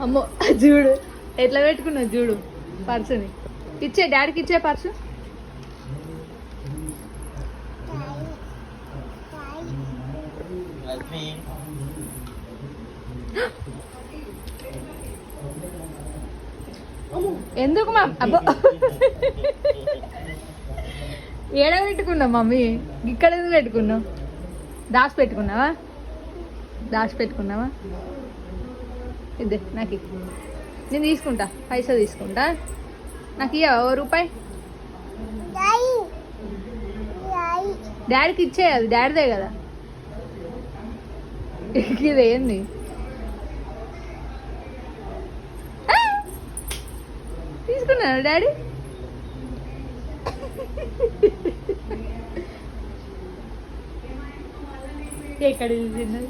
అమ్మో చూడు ఎట్లా పెట్టుకున్నావు చూడు పర్సుని. ఇచ్చే డాడీకి ఇచ్చే పర్సు. ఎందుకు మా అబ్బో ఏడ పెట్టుకున్నావు మమ్మీ? ఇక్కడ ఎందుకు పెట్టుకున్నావు? దాచి పెట్టుకున్నావా? ఇదే నాకు నేను తీసుకుంటా, పైసా తీసుకుంటా. నాకు ఇవ్వవా ఓ రూపాయి? డాడీకి ఇచ్చేయాలి, డాడీదే కదా. ఇదేంది? తీసుకున్నాను డాడీ. ఎక్కడ తిన్నది?